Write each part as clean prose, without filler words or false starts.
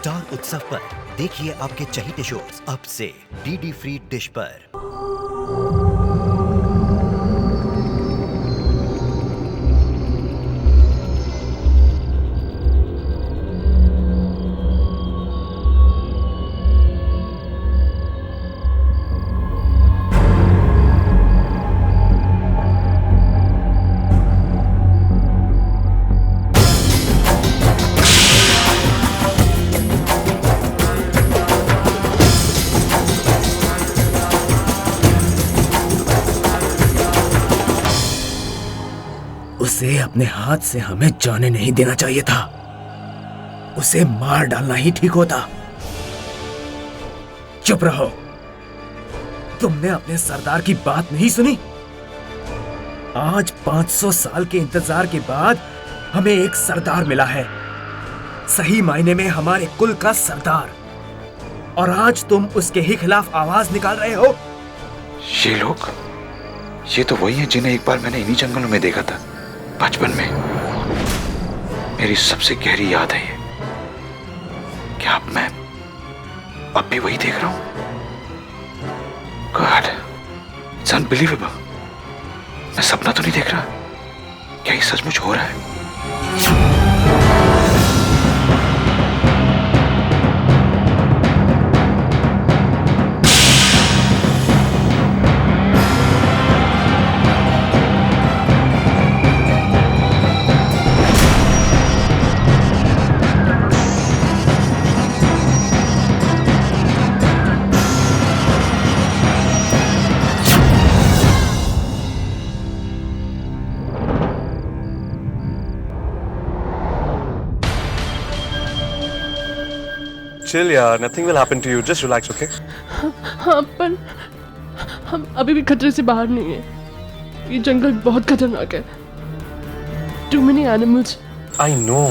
Star उत्सव पर देखिए आपके चहीते शोज अब से डीडी फ्री डिश पर। उसे अपने हाथ से हमें जाने नहीं देना चाहिए था। उसे मार डालना ही ठीक होता। चुप रहो। तुमने अपने सरदार की बात नहीं सुनी? आज 500 साल के इंतजार के बाद हमें एक सरदार मिला है, सही मायने में हमारे कुल का सरदार। और आज तुम उसके ही खिलाफ आवाज निकाल रहे हो। ये लोग, ये तो वही हैं जिन्हें एक बार मैंने इन्हीं जंगलों में देखा था बचपन में। मेरी सबसे गहरी याद है ये। क्या अब मैं भी वही देख रहा हूं? God, it's unbelievable. मैं सपना तो नहीं देख रहा? क्या ये सचमुच हो रहा है? Chill यार, nothing will happen to you. Just relax, okay? हाँ, पर हम अभी भी खतरे से बाहर नहीं है। ये जंगल बहुत खतरनाक है। Too many animals. I know.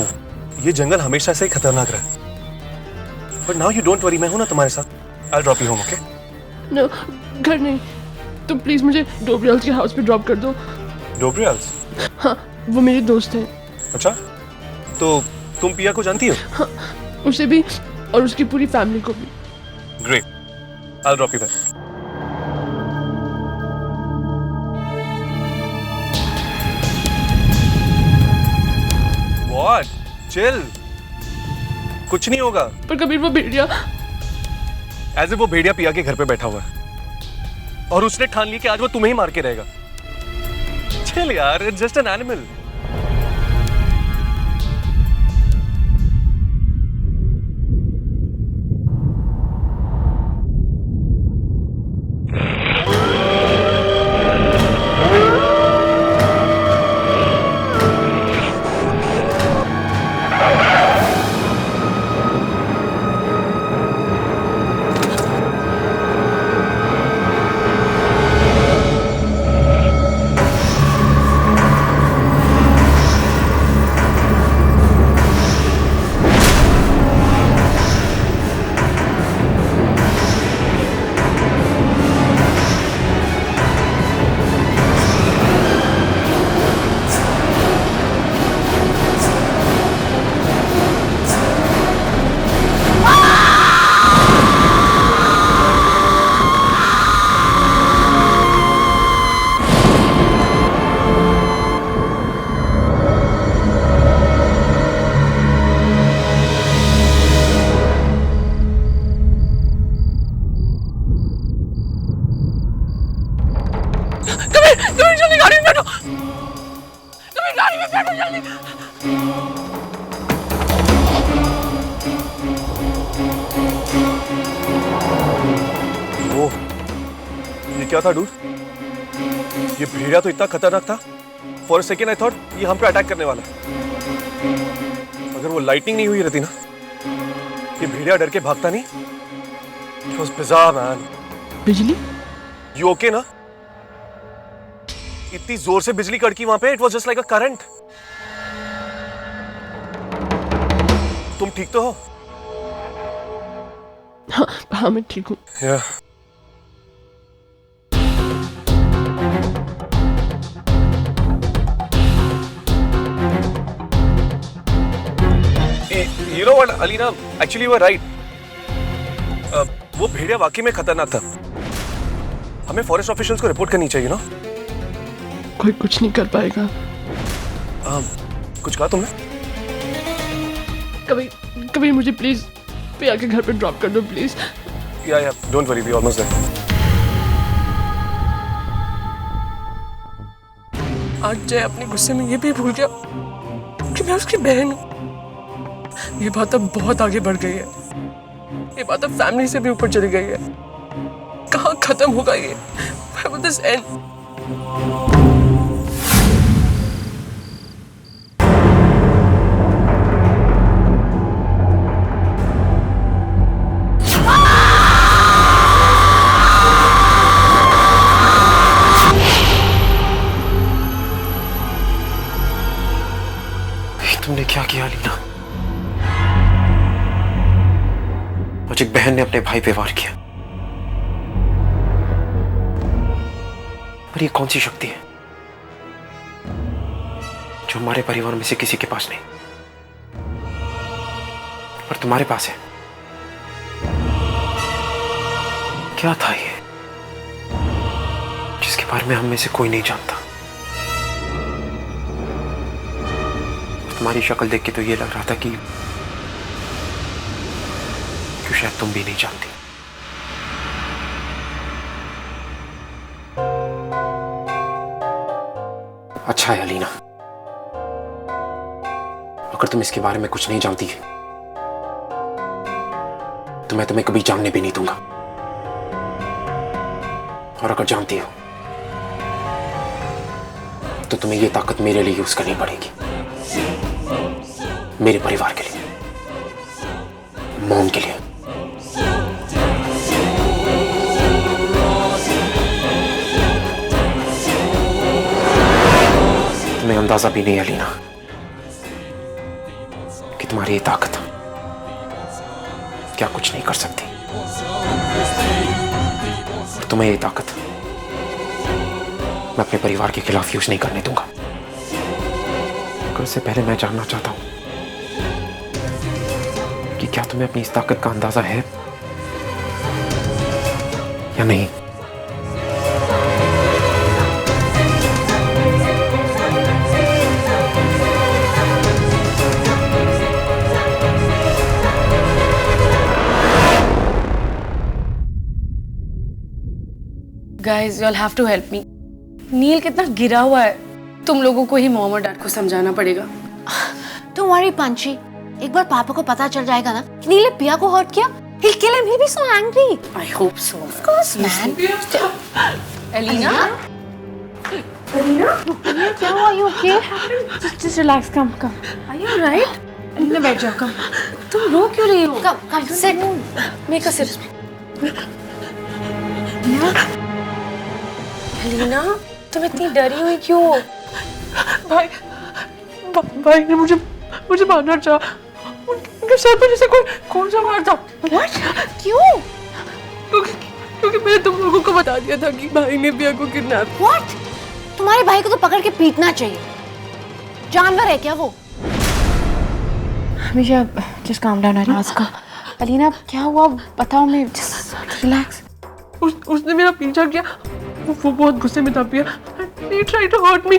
ये जंगल हमेशा से ही खतरनाक रहा है। But now you don't worry, मैं हूँ ना तुम्हारे साथ। I'll drop you home, okay? No, घर नहीं। तुम प्लीज मुझे डोबरियल्स के हाउस पे ड्रॉप कर दो। Dobrials? हाँ, वो मेरे दोस्त हैं। अच्छा? तो तुम पिया को जानती हो? हाँ, उसे भी और उसकी पूरी फैमिली को भी। Great. I'll drop you there. What? Chill. कुछ नहीं होगा। पर कबीर वो भेड़िया। As if वो भेड़िया पिया के घर पे बैठा हुआ है और उसने ठान लिया कि आज वो तुम्हें ही मार के रहेगा। Chill यार, it's just an animal. Kabir जल्दी गाड़ी में बैठो। कबीर गाड़ी में बैठो जल्दी। ओ, ये क्या था डूड? ये भेड़िया तो इतना खतरनाक था। For a second I thought ये हम पे अटैक करने वाला है। अगर वो लाइटनिंग नहीं हुई रहती ना, ये भेड़िया डर के भागता नहीं। It was bizarre, man. बिजली? You okay ना? इतनी जोर से बिजली कड़की वहां पे। It was just like a current. तुम ठीक तो हो? हाँ, मैं ठीक हूँ। Yeah. You know what, Alina, actually you were right. वो भेड़िया वाकई में खतरनाक था। हमें फॉरेस्ट ऑफिशियल्स को रिपोर्ट करनी चाहिए ना। कोई कुछ नहीं कर पाएगा। कुछ कहा तुमने? कभी कभी मुझे प्लीज पिया के घर पे ड्रॉप कर दो प्लीज। या don't worry, we almost there. आज जय अपने गुस्से में ये भी भूल गया कि मैं उसकी बहन हूँ। ये बात अब बहुत आगे बढ़ गई है। ये बात अब फैमिली से भी ऊपर चली गई है। कहाँ खत्म होगा ये? Where will this end? तुमने क्या किया लीना? आज एक बहन ने अपने भाई पे वार किया। पर ये कौन सी शक्ति है जो हमारे परिवार में से किसी के पास नहीं, पर तुम्हारे पास है? क्या था ये जिसके बारे में हम में से कोई नहीं जानता? तुम्हारी शक्ल देख के तो ये लग रहा था कि शायद तुम भी नहीं जानती। अच्छा है अलीना, अगर तुम इसके बारे में कुछ नहीं जानती तो मैं तुम्हें कभी जानने भी नहीं दूंगा। और अगर जानती हो तो तुम्हें ये ताकत मेरे लिए यूज करनी पड़ेगी, मेरे परिवार के लिए, मॉम के लिए। तुम्हें अंदाजा भी नहीं अलीना कि तुम्हारी ये ताकत क्या कुछ नहीं कर सकती। और तुम्हें ये ताकत मैं अपने परिवार के खिलाफ यूज नहीं करने दूंगा। उससे पहले मैं जानना चाहता हूं कि क्या तुम्हें अपनी इस ताकत का अंदाजा है या नहीं? Guys, you'll have to help me. नील कितना गिरा हुआ है। तुम लोगों को ही मॉम और डैड को समझाना पड़ेगा। Don't worry, पंची। एक बार पापा को पता चल जाएगा ना कि नील ने पिया को हर्ट किया, he'll kill him. He'll be so angry. I hope so. Of course, man. Elena? क्या हुआ? You okay? Just relax. Come. Are you alright? इधर बैठ जाओ. Come. तुम रो क्यों रही हो? Come, sit. Make a sit. Elina, तुम इतनी डरी हुई क्यों? भाई ने मुझे मारना चाहा। उनके सर पर जैसे कौन सा मार था। What? क्यों? क्योंकि मैंने तुम लोगों को बता दिया था कि भाई ने पिया को किडनैप। What? तुम्हारे भाई को तो पकड़ के पीटना चाहिए। जानवर है क्या वो? हमेशा just calm down and ask her. Alina क्या हुआ बताओ, मैं just relax. उसने मेरा पीछा किया। वो बहुत गुस्से में था पिया। He tried to hurt me.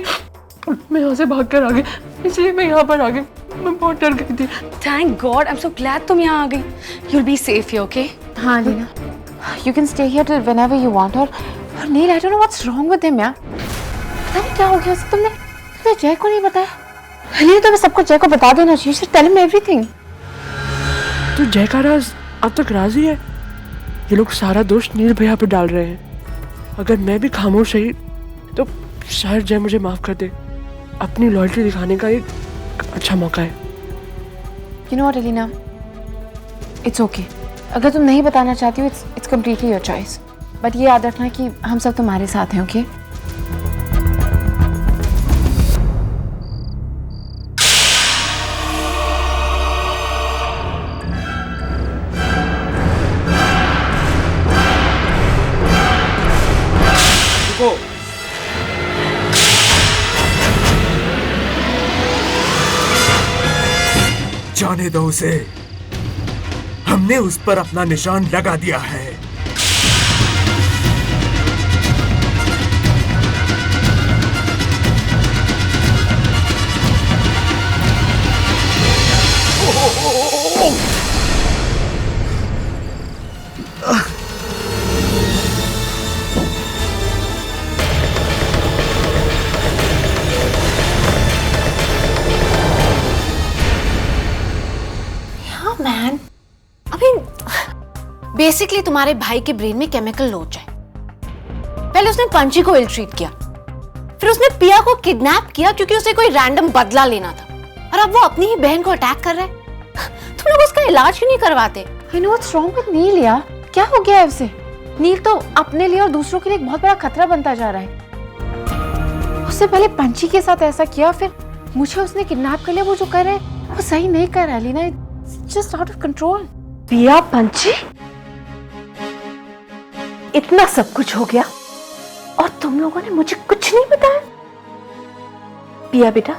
मैं यहाँ से भागकर आ गई, इसलिए मैं यहाँ पर आ गई। मैं बहुत डर गई थी। Thank God, I'm so glad तुम यहाँ आ गई. You'll be safe here, okay? हाँ Alina, you can stay here till whenever you want. और नील, I don't know what's wrong with him यार। पता नहीं क्या हो गया उसे। तुमने जय को नहीं बताया? अलीना तुम्हें सब कुछ जय को बता देना चाहिए। You should tell him everything. तो जय का राज अब तक राजी है। ये लोग सारा दोष नील भैया पे डाल रहे हैं। अगर मैं भी खामोश रही तो शायद जय मुझे माफ कर दे। अपनी लॉयल्टी दिखाने का एक अच्छा मौका है। You know what Alina, it's okay. अगर तुम नहीं बताना चाहती हो, it's completely your choice. But ये याद रखना कि हम सब तुम्हारे साथ हैं, okay? जाने दो उसे। हमने उस पर अपना निशान लगा दिया है। मैन, अभी बेसिकली तुम्हारे भाई के ब्रेन में केमिकल लोच है। पहले उसने पंची को इल ट्रीट किया, फिर उसने पिया को किडनैप किया क्योंकि उसे कोई रैंडम बदला लेना था, और अब वो अपनी ही बहन को अटैक कर रहा है। तुम लोग उसका इलाज क्यों नहीं करवाते? I know what's wrong with नील यार, क्या हो गया है उसे? नील तो अपने लिए और दूसरों के लिए एक बहुत बड़ा खतरा बनता जा रहा है। उससे पहले पंची के साथ ऐसा किया, फिर मुझे उसने किडनैप कर लिया। वो जो कर रहा है वो सही नहीं कर रहा है Leena, just out of control. Piya, पंची, इतना सब कुछ हो गया और तुम लोगों ने मुझे कुछ नहीं बताया। पिया बेटा,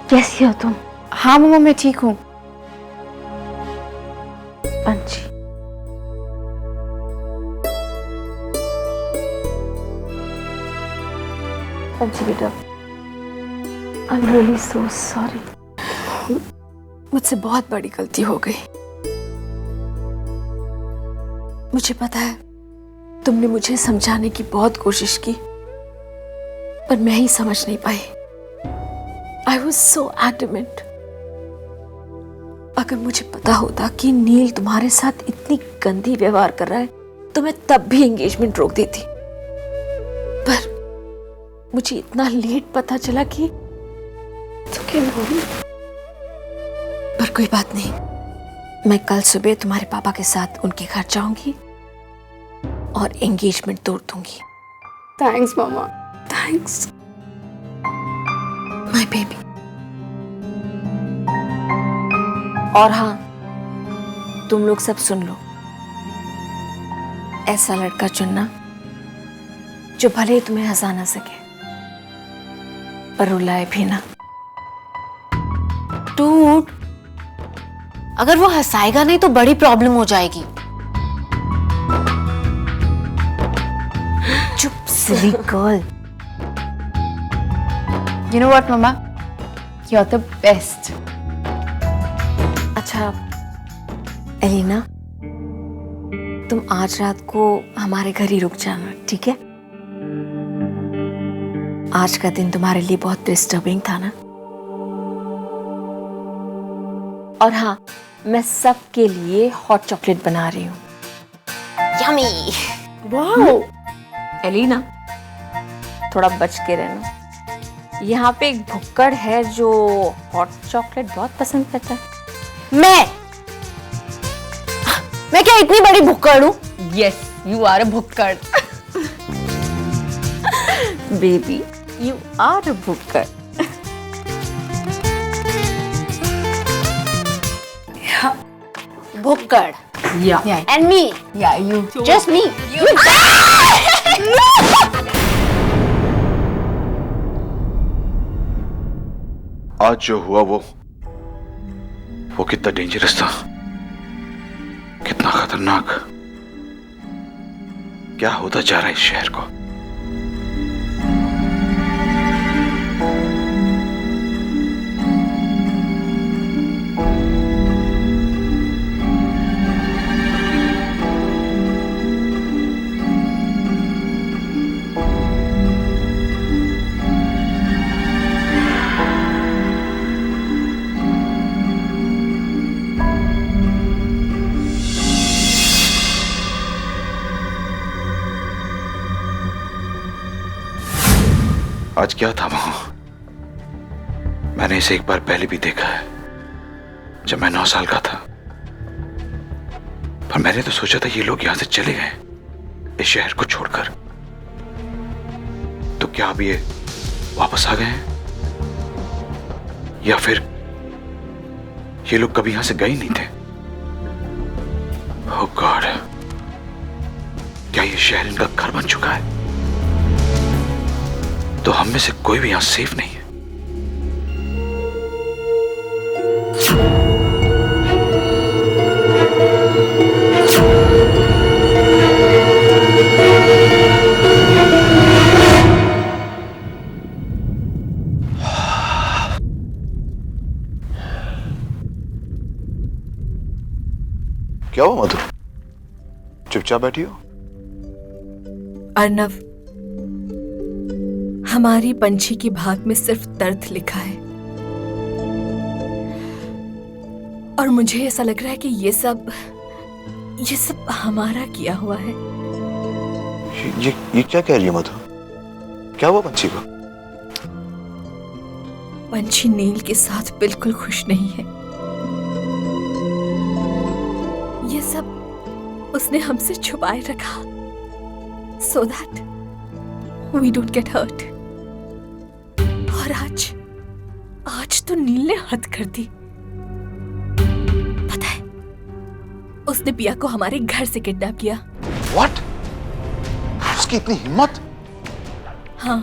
कैसी हो तुम? हाँ मम्मा, मैं ठीक हूँ। पंची, पंची बेटा, I am really so sorry. मुझसे बहुत बड़ी गलती हो गई। मुझे पता है तुमने मुझे समझाने की बहुत कोशिश की, पर मैं ही समझ नहीं पाई। I was so adamant। अगर मुझे पता होता कि नील तुम्हारे साथ इतनी गंदी व्यवहार कर रहा है तो मैं तब भी एंगेजमेंट रोक देती, पर मुझे इतना लेट पता चला कि तो क्या होगी। पर कोई बात नहीं, मैं कल सुबह तुम्हारे पापा के साथ उनके घर जाऊंगी और एंगेजमेंट तोड़ दूंगी। Thanks mama, thanks my baby. और हाँ, तुम लोग सब सुन लो, ऐसा लड़का चुनना जो भले ही तुम्हें हंसा ना सके पर रुलाए भी ना। डूड, अगर वो हंसाएगा नहीं तो बड़ी प्रॉब्लम हो जाएगी। चुप silly girl. You know what mama, you're the best। अच्छा एलिना, तुम आज रात को हमारे घर ही रुक जाना, ठीक है? आज का दिन तुम्हारे लिए बहुत डिस्टर्बिंग था ना? और हाँ, मैं सबके लिए हॉट चॉकलेट बना रही हूँ। यमी। वाओ एलिना, थोड़ा बच के रहना। यहाँ पे एक भुक्कड़ है जो हॉट चॉकलेट बहुत पसंद करता है। मैं क्या इतनी बड़ी भुक्कड़ हूँ? यस, यू आर अ भुक्कड़। बेबी, यू आर अ भुक्कड़। भुक्कड़। Yeah. And me. Yeah, you. Just me. आज जो हुआ वो कितना डेंजरस था, कितना खतरनाक। क्या होता जा रहा है इस शहर को? आज क्या था वहां? मैंने इसे एक बार पहले भी देखा है, जब मैं 9 साल का था। पर मैंने तो सोचा था ये लोग यहां से चले गए, इस शहर को छोड़कर। तो क्या अब ये वापस आ गए हैं, या फिर ये लोग कभी यहां से गए नहीं थे? ओह गॉड, क्या ये शहर इनका घर बन चुका है? तो हम में से कोई भी यहां सेफ नहीं है। क्या हुआ मधु? चुपचाप बैठी हो? अर्नव, हमारी पंछी की भाग में सिर्फ दर्द लिखा है और मुझे ऐसा लग रहा है कि ये सब हमारा किया हुआ है। ये क्या कह रही है मधु? क्या हुआ पंछी को? पंछी नील के साथ बिल्कुल खुश नहीं है। ये सब उसने हमसे छुपाए रखा so that we don't get hurt। और आज तो नील ने हद कर दी। पता है, उसने पिया को हमारे घर से किडनैप किया। What? उसकी इतनी हिम्मत? हाँ,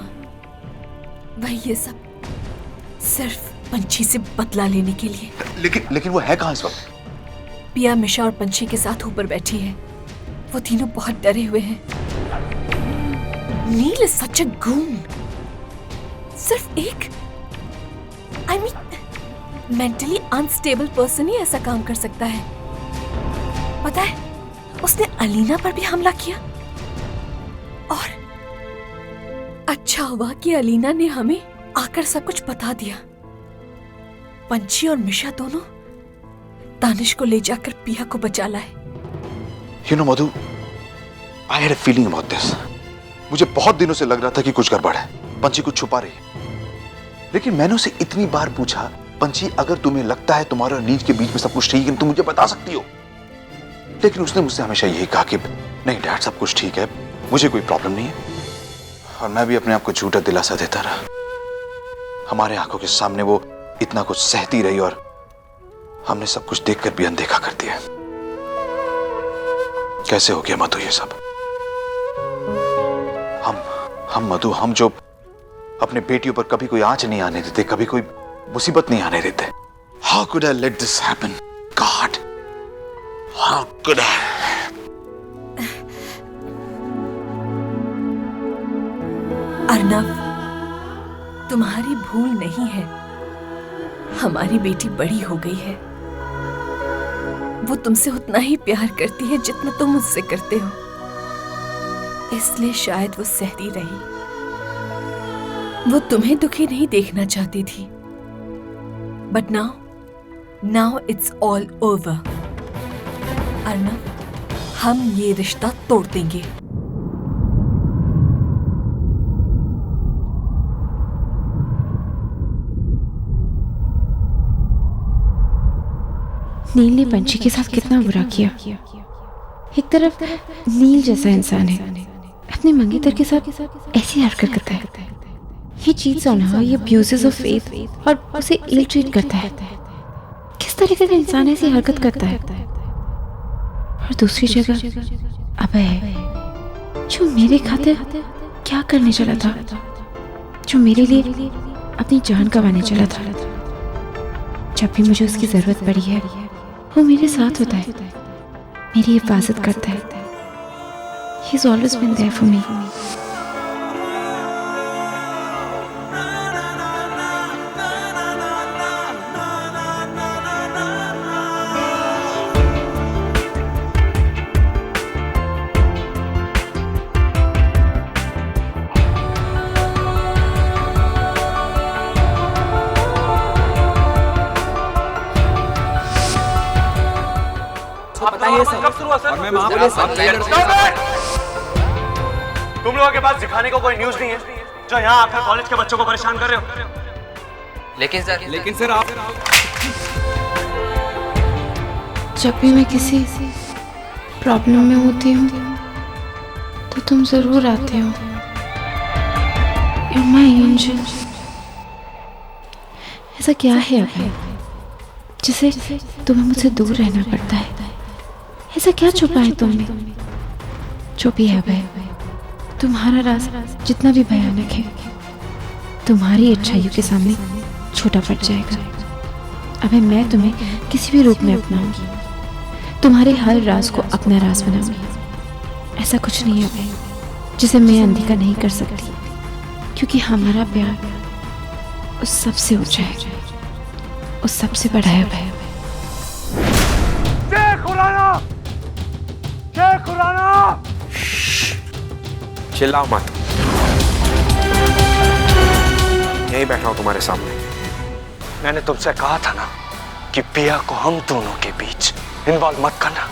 वही ये सब सिर्फ पंछी से बदला लेने के लिए। लेकिन वो है कहाँ इस वक्त? पिया, मिशा और पंछी के साथ ऊपर बैठी है। वो तीनों बहुत डरे हुए हैं। नील इज सच अ गून। सिर्फ एक मेंटली अनस्टेबल पर्सन ही ऐसा काम कर सकता है। पता है, उसने अलीना पर भी हमला किया और अच्छा हुआ कि अलीना ने हमें आकर सब कुछ बता दिया। पंछी और मिशा दोनों दानिश को ले जाकर पिया को बचा लाए। You know, Madhu, I had a feeling about this. मुझे बहुत दिनों से लग रहा था कि कुछ गड़बड़ है, पंछी कुछ छुपा रही है। लेकिन मैंने उसे इतनी बार पूछा, पंछी अगर तुम्हें लगता है तुम्हारे और नील के बीच में सब कुछ ठीक है, तुम मुझे बता सकती हो। लेकिन उसने मुझसे हमेशा यही कहा कि नहीं डैड, सब कुछ ठीक है, मुझे कोई प्रॉब्लम नहीं है। और मैं भी अपने आप को झूठा दिलासा देता रहा। हमारे आंखों के सामने वो इतना कुछ सहती रही और हमने सब कुछ देखकर भी अनदेखा कर दिया। कैसे हो गया मधु ये सब? हम जो अपने बेटियों पर कभी कोई आंच नहीं आने देते, कभी कोई मुसीबत नहीं आने देते। How could I let this happen? God, how could I? Arnav, तुम्हारी भूल नहीं है। हमारी बेटी बड़ी हो गई है। वो तुमसे उतना ही प्यार करती है जितना तुम मुझसे करते हो। इसलिए शायद वो सहती रही। वो तुम्हें दुखी नहीं देखना चाहती थी। But now it's all over. Arnav, हम ये रिश्ता तोड़ देंगे। नील ने पंछी के साथ कितना बुरा किया। एक तरफ नील जैसा इंसान है, अपने मंगेतर के साथ ऐसी हरकत करता है। He cheats on her, he abuses her faith और उसे इल ट्रीट करता है। किस तरीके का इंसान ऐसी हरकत करता है? और दूसरी जगह अभय, जो मेरे खातिर क्या करने चला था, जो मेरे लिए अपनी जान गंवाने चला था। जब भी मुझे उसकी जरूरत पड़ी है, वो मेरे साथ होता है, मेरी हिफाजत करता है। He's always been there for me. तुम लोगों के पास दिखाने को कोई न्यूज़ नहीं है जो यहाँ आकर कॉलेज के बच्चों को परेशान कर रहे हो? लेकिन सर आप जब भी मैं किसी प्रॉब्लम में होती हूँ तो तुम जरूर आते हो। You're my angel। ऐसा क्या है अभय जिसे तुम्हें मुझसे दूर रहना पड़ता है? ऐसा क्या छुपा है तुमने? जो भी है अभय, तुम्हारा राज जितना भी भयानक है, तुम्हारी अच्छाइयों के सामने छोटा पड़ जाएगा। अबे मैं तुम्हें किसी भी रूप में अपनाऊंगी, तुम्हारे हर राज को अपना राज बनाऊंगी। ऐसा कुछ नहीं है अबे जिसे मैं अनदेखा नहीं कर सकती, क्योंकि हमारा प्यार उस सबसे ऊंचा है, उस सबसे बड़ा है अबे। चिल्लाओ मत, यहीं बैठा हूं तुम्हारे सामने। मैंने तुमसे कहा था ना कि पिया को हम दोनों के बीच इन्वॉल्व मत करना।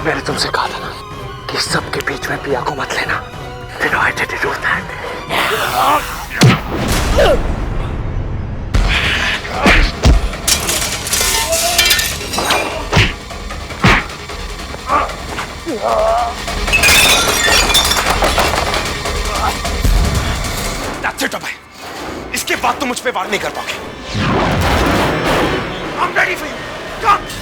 मैंने तुमसे कहा था ना कि सबके बीच में पिया को मत लेना। फिर I did do that. That's it, अभय। इसके बाद तुम मुझ पे वार नहीं कर पाओगे। I'm ready for you. Come.